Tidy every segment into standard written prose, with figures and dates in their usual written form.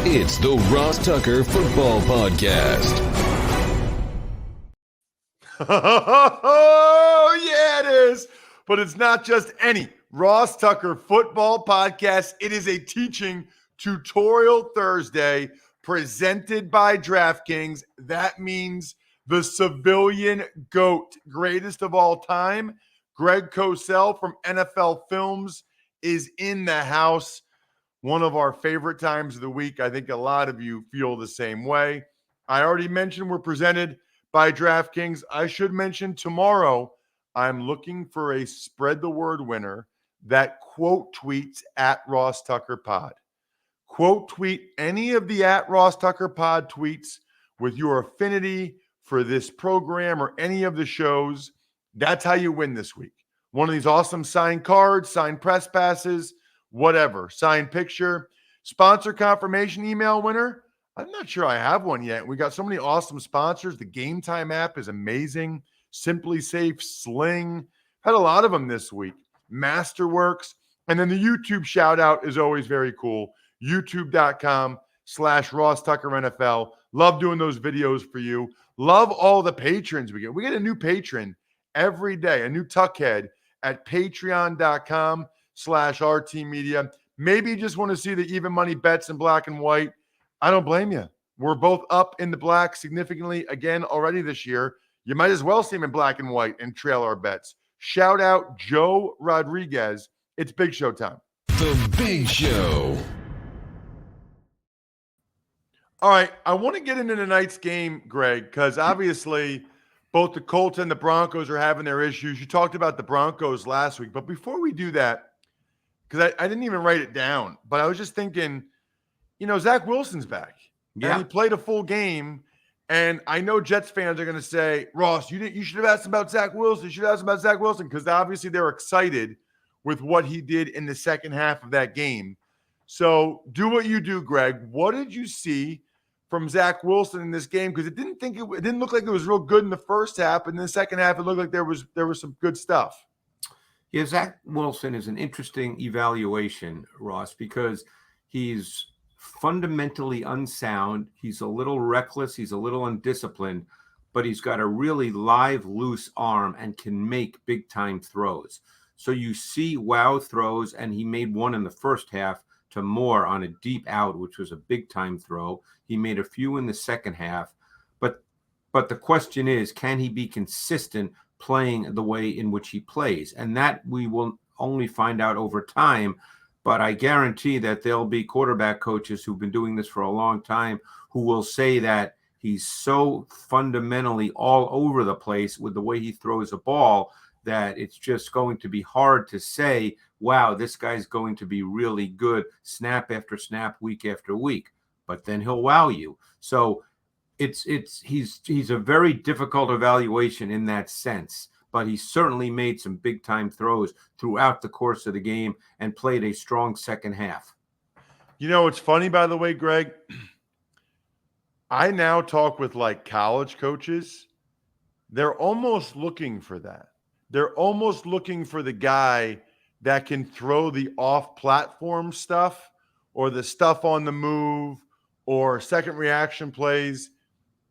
It's the Ross Tucker Football Podcast. Oh, yeah, it is. But it's not just any Ross Tucker Football Podcast. It is a teaching tutorial Thursday presented by DraftKings. That means the civilian GOAT, greatest of all time, Greg Cosell from NFL Films, is in the house. One of our favorite times of the week. I think a lot of you feel the same way. I already mentioned we're presented by DraftKings. I should mention tomorrow I'm looking for a spread the word winner that quote tweets at Ross Tucker Pod. Quote tweet any of the at Ross Tucker Pod tweets with your affinity for this program or any of the shows. That's how you win this week. One of these awesome signed cards, signed press passes, whatever, signed picture, sponsor confirmation email winner. I'm not sure I have one yet. We got so many awesome sponsors. The Game Time app is amazing. Simply Safe, Sling, had a lot of them this week. Masterworks. And then the YouTube shout out is always very cool. YouTube.com/Ross Tucker NFL. Love doing those videos for you. Love all the patrons we get. We get a new patron every day, a new Tuckhead at patreon.com/RT Media. Maybe you just want to see the even money bets in black and white. I don't blame you. We're both up in the black significantly again already this year. You might as well see them in black and white and trail our bets. Shout out Joe Rodriguez. It's Big Show time. The Big Show. All right, I want to get into tonight's game, Greg, because obviously both the Colts and the Broncos are having their issues. You talked about the Broncos last week, but before we do that, because I didn't even write it down, but I was just thinking, Zach Wilson's back. Yeah. And he played a full game, and I know Jets fans are going to say, Ross, you should have asked about Zach Wilson. You should have asked about Zach Wilson, because obviously they're excited with what he did in the second half of that game. So do what you do, Greg. What did you see from Zach Wilson in this game? Because it didn't look like it was real good in the first half, and in the second half it looked like there was some good stuff. Yeah, Zach Wilson is an interesting evaluation, Ross, because he's fundamentally unsound. He's a little reckless. He's a little undisciplined, but he's got a really live, loose arm and can make big-time throws. So you see wow throws, and he made one in the first half to Moore on a deep out, which was a big-time throw. He made a few in the second half. But the question is, can he be consistent playing the way in which he plays? And that we will only find out over time. But I guarantee that there'll be quarterback coaches who've been doing this for a long time who will say that he's so fundamentally all over the place with the way he throws a ball that it's just going to be hard to say, wow, this guy's going to be really good snap after snap, week after week. But then he'll wow you. So he's a very difficult evaluation in that sense. But he certainly made some big-time throws throughout the course of the game and played a strong second half. It's funny, by the way, Greg. I now talk with college coaches. They're almost looking for that. They're almost looking for the guy that can throw the off-platform stuff or the stuff on the move or second reaction plays,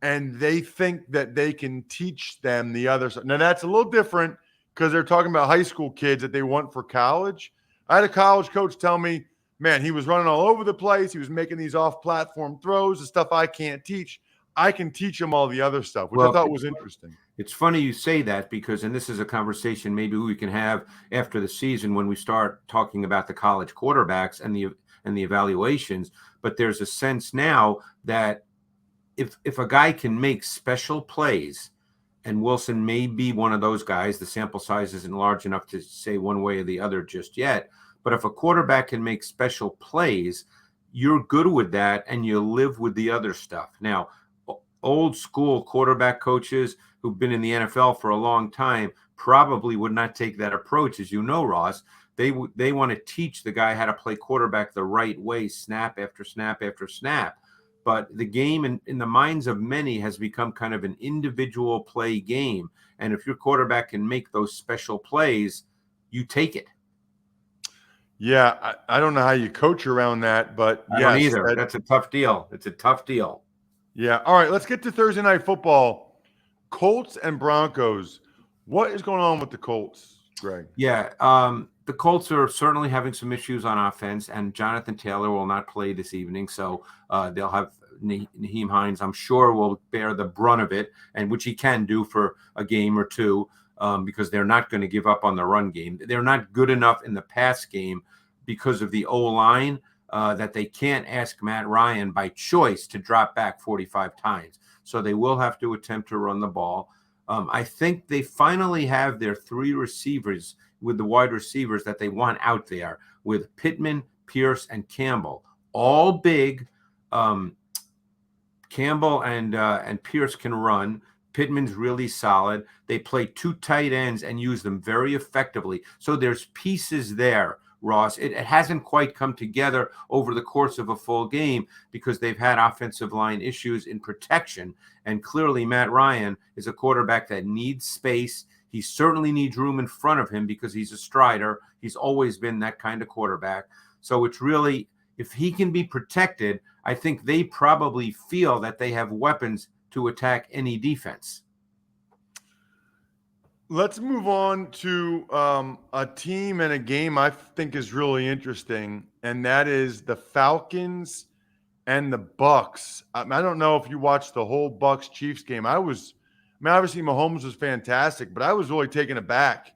and they think that they can teach them the other side. Now, that's a little different because they're talking about high school kids that they want for college. I had a college coach tell me, man, he was running all over the place. He was making these off-platform throws, the stuff I can't teach. I can teach him all the other stuff, which I thought was interesting. It's funny you say that because, and this is a conversation maybe we can have after the season when we start talking about the college quarterbacks and the evaluations. But there's a sense now that if a guy can make special plays, and Wilson may be one of those guys, the sample size isn't large enough to say one way or the other just yet. But if a quarterback can make special plays, you're good with that and you live with the other stuff. Now, old school quarterback coaches who've been in the NFL for a long time probably would not take that approach, as you know, Ross. They want to teach the guy how to play quarterback the right way, snap after snap after snap. But the game in the minds of many has become kind of an individual play game. And if your quarterback can make those special plays, you take it. Yeah, I don't know how you coach around that, but I don't yes. either. That's a tough deal. It's a tough deal. Yeah. All right, let's get to Thursday Night Football. Colts and Broncos. What is going on with the Colts, Greg? Yeah, the Colts are certainly having some issues on offense, and Jonathan Taylor will not play this evening, so they'll have Naheem Hines, I'm sure, will bear the brunt of it, and which he can do for a game or two, because they're not going to give up on the run game. They're not good enough in the pass game because of the O-line that they can't ask Matt Ryan by choice to drop back 45 times. So they will have to attempt to run the ball. I think they finally have their three receivers with the wide receivers that they want out there with Pittman, Pierce, and Campbell. All big. Campbell and Pierce can run. Pittman's really solid. They play two tight ends and use them very effectively. So there's pieces there, Ross. It hasn't quite come together over the course of a full game because they've had offensive line issues in protection. And clearly Matt Ryan is a quarterback that needs space. He certainly needs room in front of him because he's a strider. He's always been that kind of quarterback. So it's really, if he can be protected, I think they probably feel that they have weapons to attack any defense. Let's move on to a team and a game I think is really interesting, and that is the Falcons and the Bucks. I don't know if you watched the whole Bucks-Chiefs game. Obviously Mahomes was fantastic, but I was really taken aback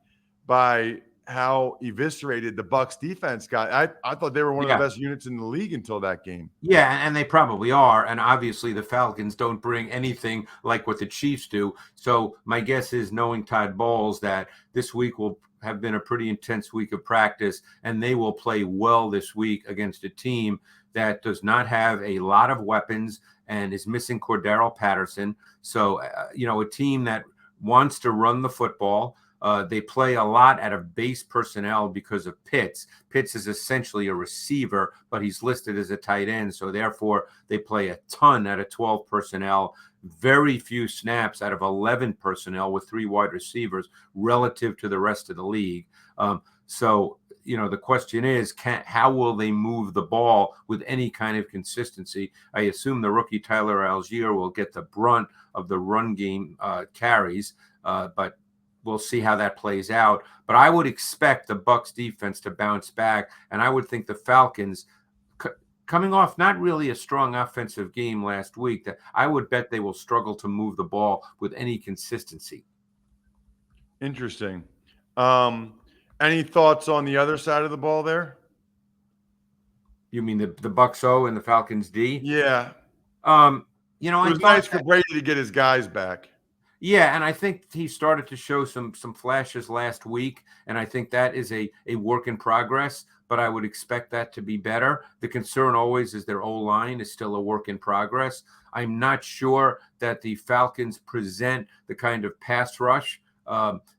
by how eviscerated the Bucks defense got. I thought they were one of the best units in the league until that game. Yeah, and they probably are. And obviously the Falcons don't bring anything like what the Chiefs do. So my guess is, knowing Todd Bowles, that this week will have been a pretty intense week of practice, and they will play well this week against a team that does not have a lot of weapons and is missing Cordero Patterson. So, a team that wants to run the football. They play a lot out of base personnel because of Pitts. Pitts is essentially a receiver, but he's listed as a tight end. So therefore, they play a ton out of 12 personnel, very few snaps out of 11 personnel with 3 wide receivers relative to the rest of the league. The question is, how will they move the ball with any kind of consistency? I assume the rookie Tyler Algier will get the brunt of the run game carries, but we'll see how that plays out. But I would expect the Bucs defense to bounce back, and I would think the Falcons, coming off not really a strong offensive game last week, that I would bet they will struggle to move the ball with any consistency. Interesting. Any thoughts on the other side of the ball there? You mean the Bucs O and the Falcons D? Yeah. It was nice for Brady to get his guys back. Yeah, and I think he started to show some flashes last week, and I think that is a work in progress, but I would expect that to be better. The concern always is their O-line is still a work in progress. I'm not sure that the Falcons present the kind of pass rush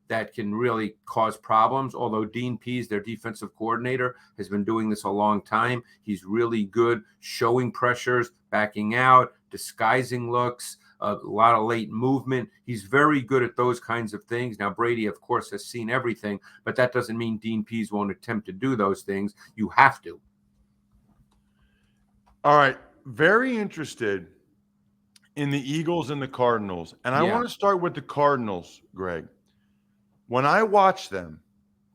that can really cause problems, although Dean Pease, their defensive coordinator, has been doing this a long time. He's really good showing pressures, backing out, disguising looks, a lot of late movement. He's very good at those kinds of things. Now, Brady, of course, has seen everything, but that doesn't mean Dean Pease won't attempt to do those things. You have to. All right. Very interested in the Eagles and the Cardinals. And I want to start with the Cardinals, Greg. When I watch them,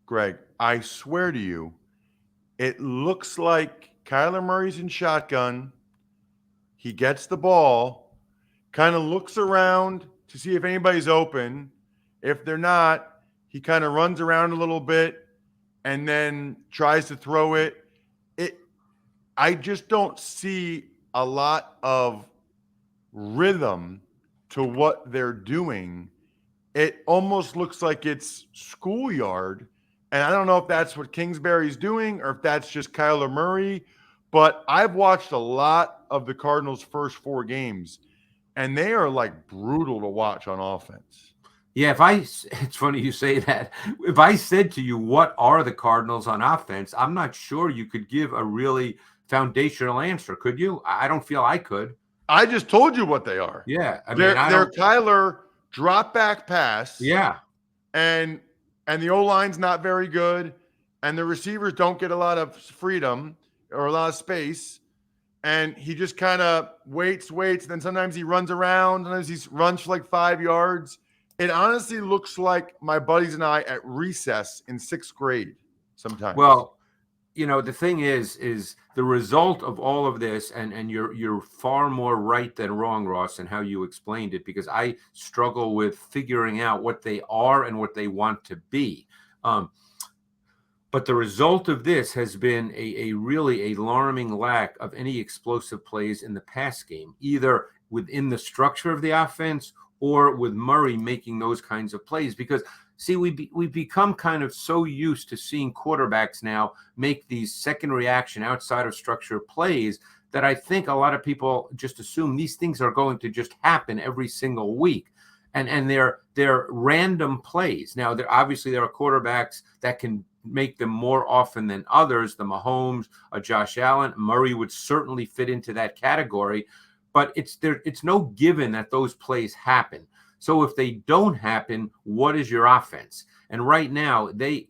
Greg, I swear to you, it looks like Kyler Murray's in shotgun. He gets the ball, kind of looks around to see if anybody's open. If they're not, he kind of runs around a little bit and then tries to throw it. I just don't see a lot of rhythm to what they're doing. It almost looks like it's schoolyard. And I don't know if that's what Kingsbury's doing or if that's just Kyler Murray. But I've watched a lot of the Cardinals' first 4 games, and they are like brutal to watch on offense. Yeah, it's funny you say that. If I said to you, what are the Cardinals on offense, I'm not sure you could give a really foundational answer, could you? I don't feel I could. I just told you what they are. Yeah. They're Kyler drop back pass. Yeah. And the O-line's not very good. and the receivers don't get a lot of freedom or a lot of space. And he just kind of waits. And then sometimes he runs around. Sometimes he runs for like 5 yards. It honestly looks like my buddies and I at recess in 6th grade sometimes. Well, the thing is the result of all of this, and you're far more right than wrong, Ross, in how you explained it, because I struggle with figuring out what they are and what they want to be. But the result of this has been a really alarming lack of any explosive plays in the pass game, either within the structure of the offense or with Murray making those kinds of plays. Because, see, we've become kind of so used to seeing quarterbacks now make these second reaction outside of structure plays that I think a lot of people just assume these things are going to just happen every single week. And they're random plays. Now, there are quarterbacks that can make them more often than others. The Mahomes, Josh Allen, Murray would certainly fit into that category. But it's no given that those plays happen. So if they don't happen, what is your offense? And right now, they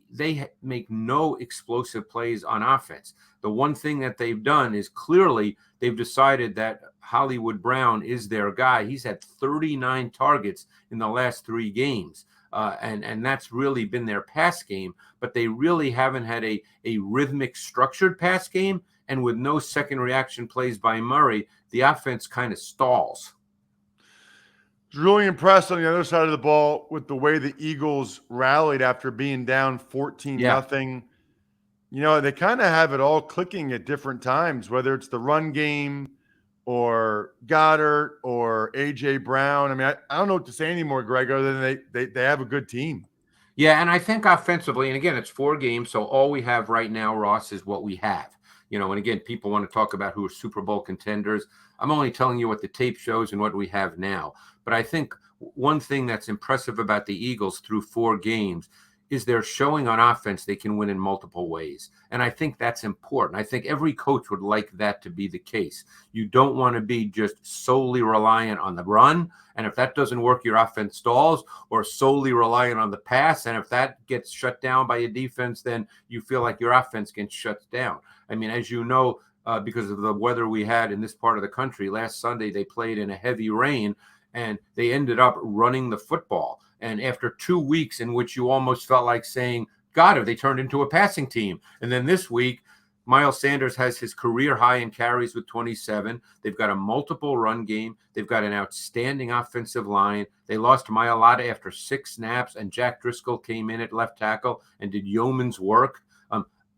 make no explosive plays on offense. The one thing that they've done is clearly they've decided that Hollywood Brown is their guy. He's had 39 targets in the last 3 games. And that's really been their pass game. But they really haven't had a rhythmic, structured pass game. And with no second reaction plays by Murray, the offense kind of stalls. I was really impressed on the other side of the ball with the way the Eagles rallied after being down 14-0. They kind of have it all clicking at different times, whether it's the run game or Goddard or A.J. Brown. I mean, I don't know what to say anymore, Greg, other than they have a good team. Yeah, and I think offensively, and again, it's 4 games, so all we have right now, Ross, is what we have. And again, people want to talk about who are Super Bowl contenders. I'm only telling you what the tape shows and what we have now. But I think one thing that's impressive about the Eagles through 4 games is they're showing on offense they can win in multiple ways. And I think that's important. I think every coach would like that to be the case. You don't want to be just solely reliant on the run. And if that doesn't work, your offense stalls, or solely reliant on the pass. And if that gets shut down by a defense, then you feel like your offense gets shut down. I mean, as you know, because of the weather we had in this part of the country, last Sunday they played in a heavy rain and they ended up running the football. And after 2 weeks in which you almost felt like saying, God, have they turned into a passing team? And then this week, Miles Sanders has his career high in carries with 27. They've got a multiple run game. They've got an outstanding offensive line. They lost Mailata after 6 snaps, and Jack Driscoll came in at left tackle and did yeoman's work.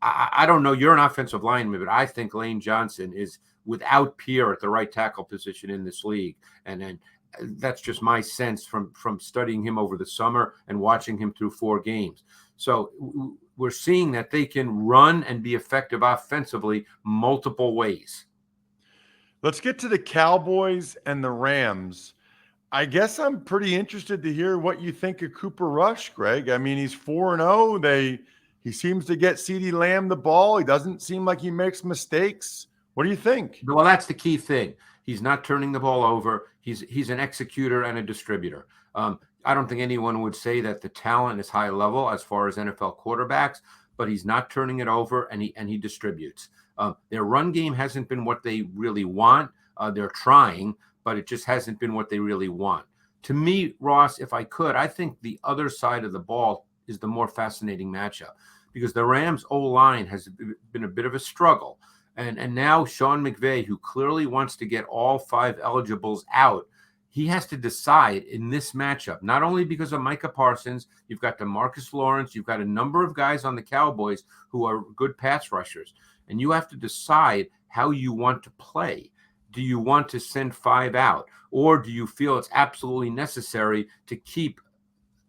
I don't know. You're an offensive lineman, but I think Lane Johnson is without peer at the right tackle position in this league. And that's just my sense from studying him over the summer and watching him through 4 games. So we're seeing that they can run and be effective offensively multiple ways. Let's get to the Cowboys and the Rams. I guess I'm pretty interested to hear what you think of Cooper Rush, Greg. I mean, he's 4-0. He seems to get CeeDee Lamb the ball. He doesn't seem like he makes mistakes. What do you think? Well, that's the key thing. He's not turning the ball over. He's an executor and a distributor. I don't think anyone would say that the talent is high level as far as NFL quarterbacks, but he's not turning it over, and he distributes. Their run game hasn't been what they really want. They're trying, but it just hasn't been what they really want. To me, Ross, if I could, I think the other side of the ball is the more fascinating matchup, because the Rams' O-line has been a bit of a struggle. And now Sean McVay, who clearly wants to get all 5 eligibles out, he has to decide in this matchup, not only because of Micah Parsons, you've got DeMarcus Lawrence, you've got a number of guys on the Cowboys who are good pass rushers, and you have to decide how you want to play. Do you want to send 5 out, or do you feel it's absolutely necessary to keep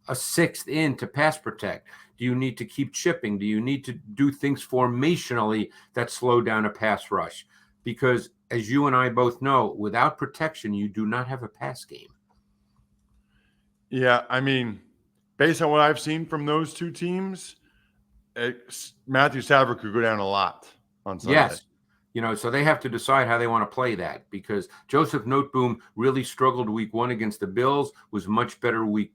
a 6th in to pass protect? Do you need to keep chipping? Do you need to do things formationally that slow down a pass rush? Because as you and I both know, without protection, you do not have a pass game. Yeah, I mean, based on what I've seen from those 2 teams, Matthew Stafford could go down a lot on Sunday. Yes. So they have to decide how they want to play that, because Joseph Noteboom really struggled week 1 against the Bills, was much better week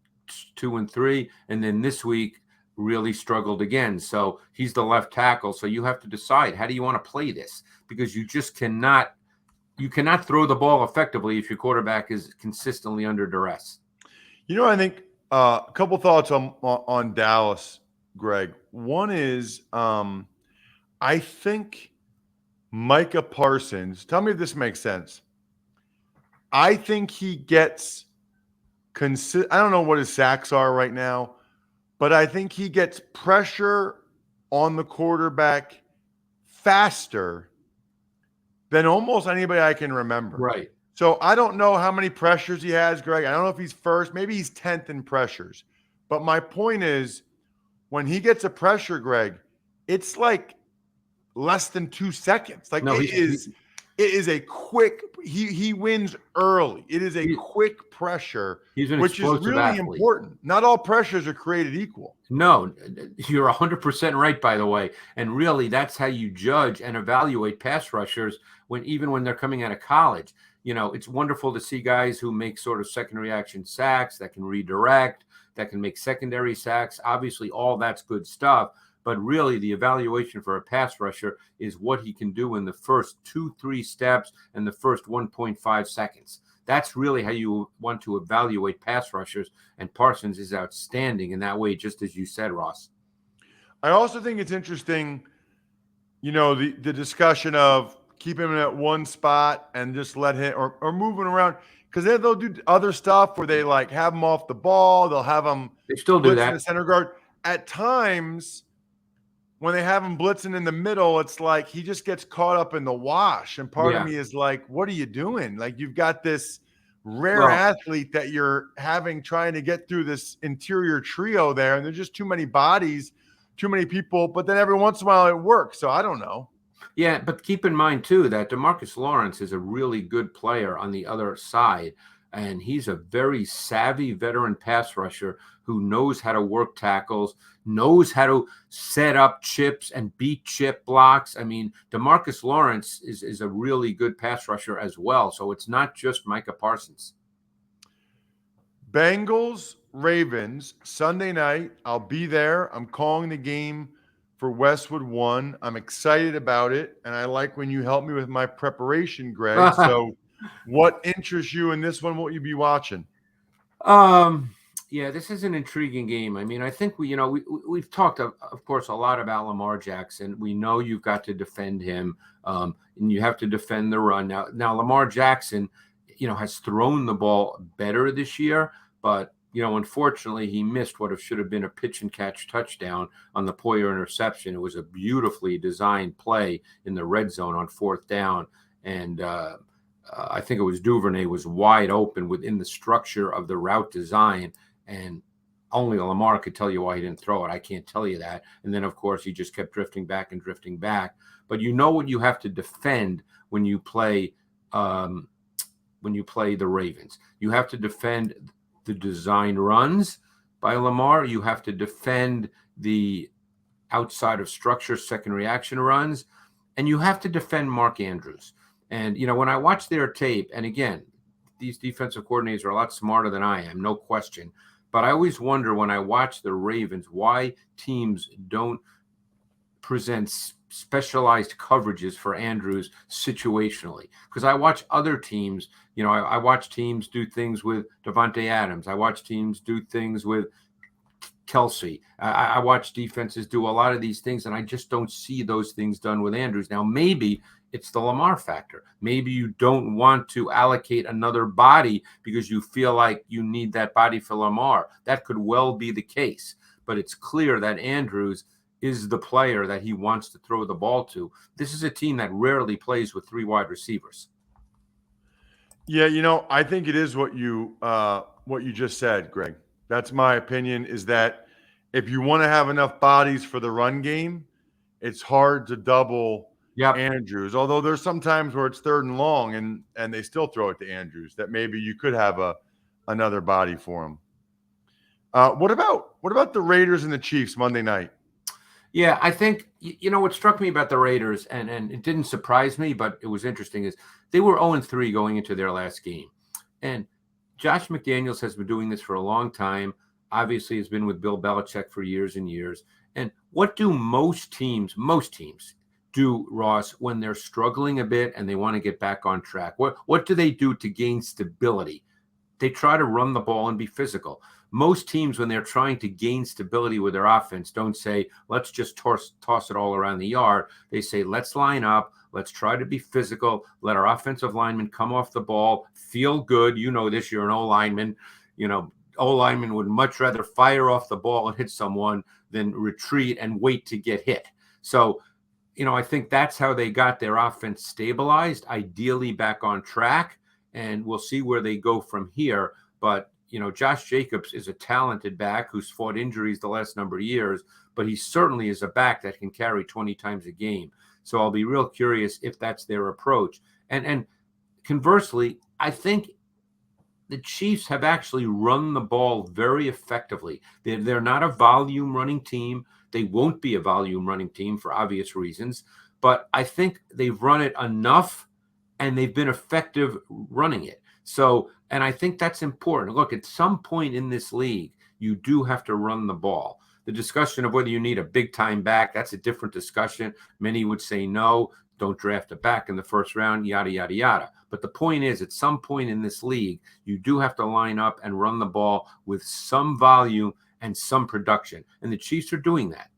2 and 3. And then this week really struggled again. So he's the left tackle. So you have to decide, how do you want to play this? Because you just cannot throw the ball effectively if your quarterback is consistently under duress. I think a couple thoughts on Dallas, Greg. One is I think Micah Parsons, tell me if this makes sense. I think he gets I don't know what his sacks are right now, but I think he gets pressure on the quarterback faster than almost anybody I can remember. Right. So I don't know how many pressures he has, Greg. I don't know if he's first. Maybe he's 10th in pressures. But my point is, when he gets a pressure, Greg, it's like less than 2 seconds. Like No, it is a quick. He wins early. It is a quick pressure, he's an which is explosive really athlete. important. Not all pressures are created equal. No, you're 100% right, by the way. And really, that's how you judge and evaluate pass rushers even when they're coming out of college. It's wonderful to see guys who make sort of second reaction sacks, that can redirect, that can make secondary sacks. Obviously, all that's good stuff. But really, the evaluation for a pass rusher is what he can do in the first 2-3 steps and the first 1.5 seconds. That's really how you want to evaluate pass rushers, and Parsons is outstanding in that way, just as you said, Ross. I also think it's interesting, the discussion of keep him in at one spot and just let him or moving around, because then they'll do other stuff where they like have him off the ball. They'll have him. They still do blitz in that. the center guard. At times, when they have him blitzing in the middle, it's like he just gets caught up in the wash. And part of me is like, what are you doing? Like, you've got this rare athlete that you're having trying to get through this interior trio there, and there's just too many bodies, too many people. But then every once in a while it works. So I don't know. Yeah, but keep in mind, too, that DeMarcus Lawrence is a really good player on the other side. And he's a very savvy veteran pass rusher who knows how to work tackles, knows how to set up chips and beat chip blocks. I mean, DeMarcus Lawrence is a really good pass rusher as well. So it's not just Micah Parsons. Bengals, Ravens, Sunday night. I'll be there. I'm calling the game for Westwood 1. I'm excited about it. And I like when you help me with my preparation, Greg. So what interests you in this one? What will you be watching? Yeah, this is an intriguing game. I mean, I think we've talked, of course, a lot about Lamar Jackson. We know you've got to defend him, and you have to defend the run. Now Lamar Jackson, has thrown the ball better this year, but unfortunately, he missed what should have been a pitch and catch touchdown on the Poyer interception. It was a beautifully designed play in the red zone on 4th down, and I think it was Duvernay was wide open within the structure of the route design, and only Lamar could tell you why he didn't throw it. I can't tell you that. And then, of course, he just kept drifting back. But you know what you have to defend when you play the Ravens. You have to defend the design runs by Lamar. You have to defend the outside of structure second reaction runs, and you have to defend Mark Andrews. And, when I watch their tape, and again, these defensive coordinators are a lot smarter than I am, no question. But I always wonder when I watch the Ravens why teams don't present specialized coverages for Andrews situationally. Because I watch other teams, I watch teams do things with Devontae Adams. I watch teams do things with Kelsey. I watch defenses do a lot of these things, and I just don't see those things done with Andrews. Now, maybe it's the Lamar factor. Maybe you don't want to allocate another body because you feel like you need that body for Lamar. That could well be the case. But it's clear that Andrews is the player that he wants to throw the ball to. This is a team that rarely plays with 3 wide receivers. Yeah, I think it is what you just said, Greg. That's my opinion, is that if you want to have enough bodies for the run game, it's hard to double Andrews. Although there's some times where it's 3rd and long and they still throw it to Andrews, that maybe you could have another body for him. What about the Raiders and the Chiefs Monday night? Yeah, I think, what struck me about the Raiders, and it didn't surprise me, but it was interesting, is they were 0-3 going into their last game. And Josh McDaniels has been doing this for a long time. Obviously, has been with Bill Belichick for years and years. And what do most teams do, Ross, when they're struggling a bit and they want to get back on track? What do they do to gain stability? They try to run the ball and be physical. Most teams, when they're trying to gain stability with their offense, don't say, let's just toss it all around the yard. They say, let's line up. Let's try to be physical. Let our offensive linemen come off the ball, feel good. You know this, you're an O-lineman. O-lineman would much rather fire off the ball and hit someone than retreat and wait to get hit. So, I think that's how they got their offense stabilized, ideally back on track. And we'll see where they go from here. But, Josh Jacobs is a talented back who's fought injuries the last number of years, but he certainly is a back that can carry 20 times a game. So I'll be real curious if that's their approach. And conversely, I think the Chiefs have actually run the ball very effectively. They're not a volume running team. They won't be a volume running team for obvious reasons. But I think they've run it enough and they've been effective running it. So, and I think that's important. Look, at some point in this league, you do have to run the ball. The discussion of whether you need a big time back, that's a different discussion. Many would say no, don't draft a back in the first round, yada, yada, yada. But the point is, at some point in this league, you do have to line up and run the ball with some volume and some production. And the Chiefs are doing that.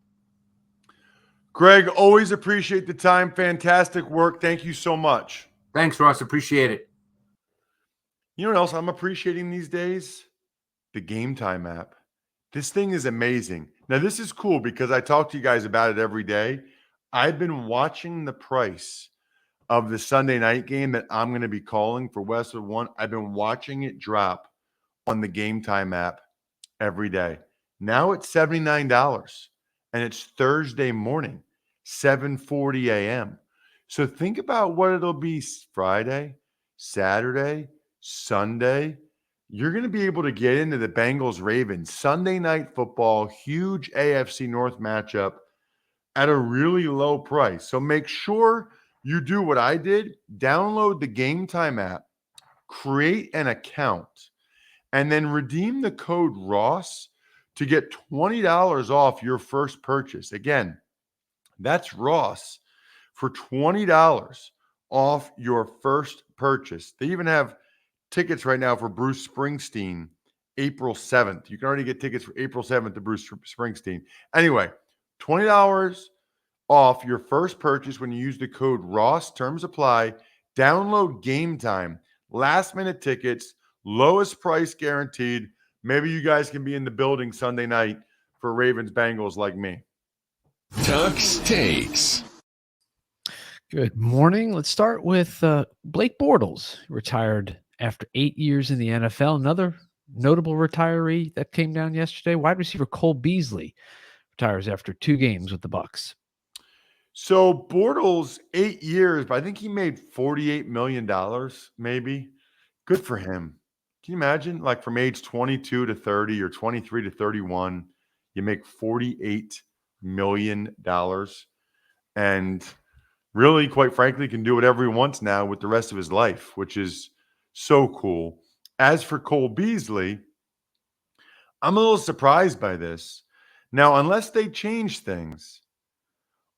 Greg, always appreciate the time. Fantastic work. Thank you so much. Thanks, Ross. Appreciate it. You know what else I'm appreciating these days? The Game Time app. This thing is amazing. Now, this is cool because I talk to you guys about it every day. I've been watching the price of the Sunday night game that I'm going to be calling for Westwood One. I've been watching it drop on the Game Time app every day. Now it's $79, and it's Thursday morning, 7:40 a.m. So think about what it'll be Friday, Saturday, Sunday. You're going to be able to get into the Bengals-Ravens Sunday night football, huge AFC North matchup at a really low price. So make sure you do what I did. Download the Game Time app, create an account, and then redeem the code Ross to get $20 off your first purchase. Again, that's Ross for $20 off your first purchase. They even have tickets right now for Bruce Springsteen, April 7th. You can already get tickets for April 7th to Bruce Springsteen. Anyway, $20 off your first purchase when you use the code Ross. Terms apply. Download Game Time. Last minute tickets, lowest price guaranteed. Maybe you guys can be in the building Sunday night for Ravens Bengals like me. Tuck's Takes. Good morning. Let's start with Blake Bortles, retired after 8 years in the NFL. Another notable retiree that came down yesterday, wide receiver Cole Beasley, retires after 2 games with the Bucs. So Bortles, 8 years, but I think he made $48 million, maybe. Good for him. Can you imagine? Like from age 22 to 30 or 23 to 31, you make $48 million. And really, quite frankly, can do whatever he wants now with the rest of his life, which is so cool. As for Cole Beasley, I'm a little surprised by this. Now, unless they change things,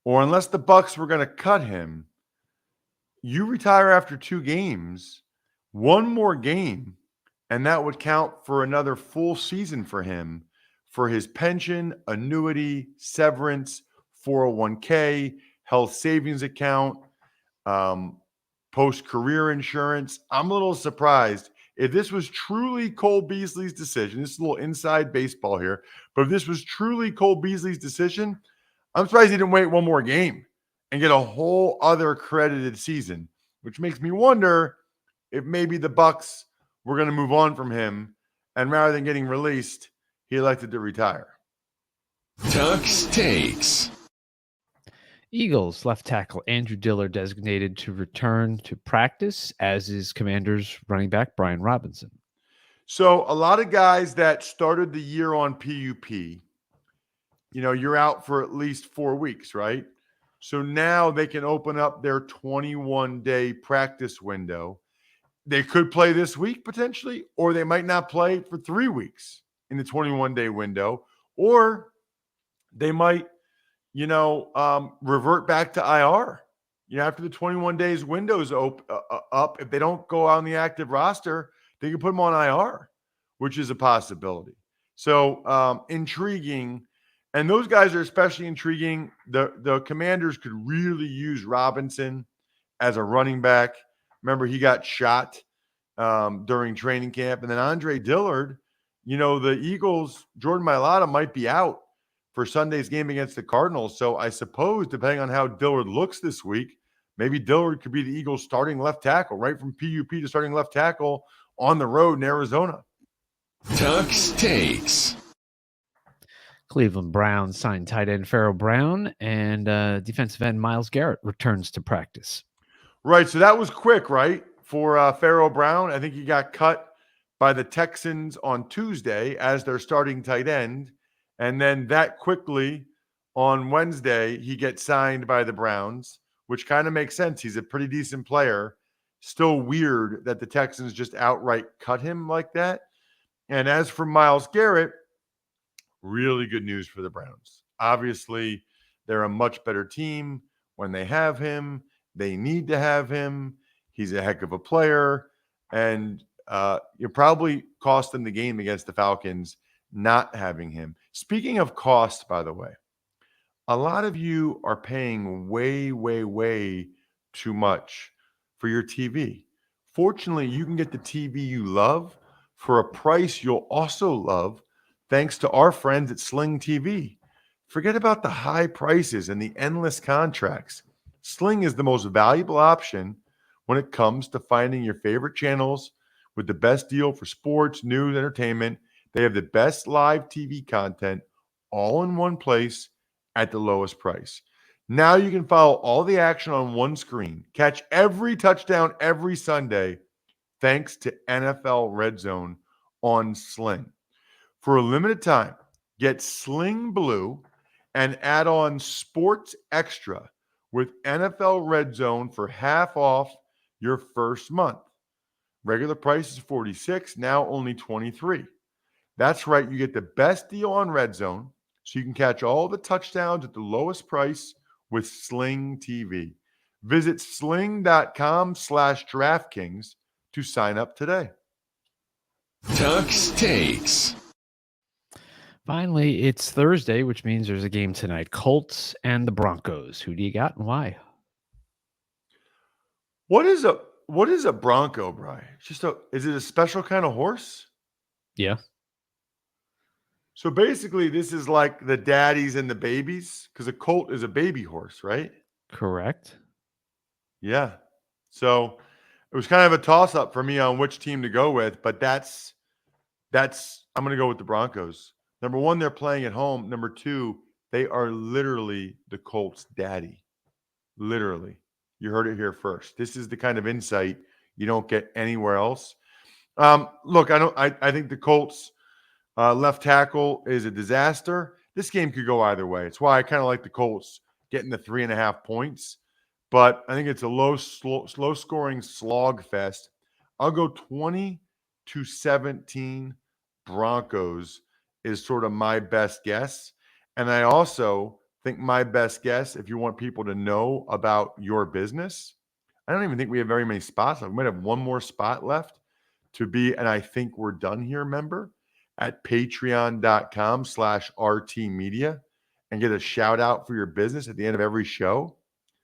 or unless the Bucs were going to cut him, you retire after 2 games, 1 more game, and that would count for another full season for him for his pension, annuity, severance, 401k, health savings account, post-career insurance. I'm a little surprised. If this was truly Cole Beasley's decision, this is a little inside baseball here, but if this was truly Cole Beasley's decision, I'm surprised he didn't wait 1 more game and get a whole other credited season, which makes me wonder if maybe the Bucs were going to move on from him, and rather than getting released, he elected to retire. Tuck's Takes. Eagles left tackle Andrew Diller designated to return to practice, as is Commanders running back Brian Robinson. So a lot of guys that started the year on PUP, you're out for at least 4 weeks, right? So now they can open up their 21-day practice window. They could play this week potentially, or they might not play for 3 weeks in the 21-day window, or they might, revert back to IR. After the 21 days window's up, if they don't go on the active roster, they can put them on IR, which is a possibility. So intriguing. And those guys are especially intriguing. The Commanders could really use Robinson as a running back. Remember, he got shot during training camp. And then Andre Dillard, the Eagles, Jordan Mailata might be out for Sunday's game against the Cardinals. So I suppose, depending on how Dillard looks this week, maybe Dillard could be the Eagles' starting left tackle, right from PUP to starting left tackle on the road in Arizona. Tuck's Takes. Cleveland Browns signed tight end Pharaoh Brown, and defensive end Myles Garrett returns to practice. Right, so that was quick, right, for Pharaoh Brown. I think he got cut by the Texans on Tuesday as their starting tight end, and then that quickly on Wednesday he gets signed by the Browns, which kind of makes sense. He's a pretty decent player. Still weird that the Texans just outright cut him like that. And as for Myles Garrett, really good news for the Browns. Obviously, they're a much better team when they have him. They need to have him. He's a heck of a player. And you probably cost them the game against the Falcons not having him. Speaking of cost, by the way, a lot of you are paying way, way, way too much for your TV. Fortunately, you can get the TV you love for a price you'll also love thanks to our friends at Sling TV. Forget about the high prices and the endless contracts. Sling is the most valuable option when it comes to finding your favorite channels with the best deal for sports, news, entertainment. They have the best live TV content all in one place at the lowest price. Now you can follow all the action on one screen. Catch every touchdown every Sunday thanks to NFL Red Zone on Sling. For a limited time, get Sling Blue and add on Sports Extra with NFL Red Zone for half off your first month. Regular price is $46, now only $23. That's right, you get the best deal on Red Zone, so you can catch all the touchdowns at the lowest price with Sling TV. Visit sling.com/DraftKings to sign up today. Tuck's Takes. Finally, it's Thursday, which means there's a game tonight. Colts and the Broncos. Who do you got and why? What is a Bronco, Brian? Is it a special kind of horse? Yeah. So basically, this is like the daddies and the babies, because a colt is a baby horse, right? Correct. Yeah. So it was kind of a toss-up for me on which team to go with, but that's I'm going to go with the Broncos. Number one, they're playing at home. Number two, they are literally the Colts' daddy. Literally. You heard it here first. This is the kind of insight you don't get anywhere else. Look, I think the Colts left tackle is a disaster. This game could go either way. It's why I kind of like the Colts getting the 3.5 points. But I think it's a slow scoring slog fest. I'll go 20-17 Broncos is sort of my best guess. And I also think my best guess, if you want people to know about your business, I don't even think we have very many spots. We might have one more spot left to be, and I think we're done here, member, at patreon.com/RTmedia and get a shout out for your business at the end of every show,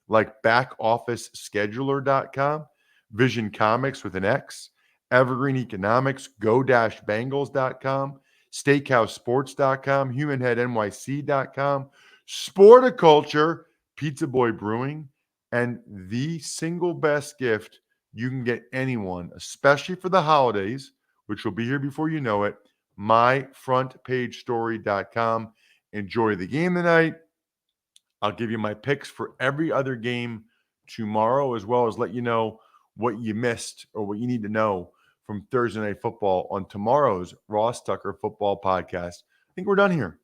like backofficescheduler.com, Vision Comics with an X, Evergreen Economics, go-bangles.com, steakhousesports.com, humanheadnyc.com, Sporticulture, Pizza Boy Brewing, and the single best gift you can get anyone, especially for the holidays, which will be here before you know it, myfrontpagestory.com. Enjoy the game tonight. I'll give you my picks for every other game tomorrow, as well as let you know what you missed or what you need to know from Thursday Night Football on tomorrow's Ross Tucker Football Podcast. I think we're done here.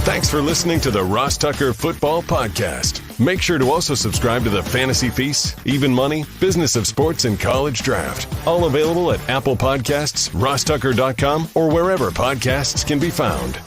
Thanks for listening to the Ross Tucker Football Podcast. Make sure to also subscribe to the Fantasy Feast, Even Money, Business of Sports, and College Draft. All available at Apple Podcasts, rosstucker.com, or wherever podcasts can be found.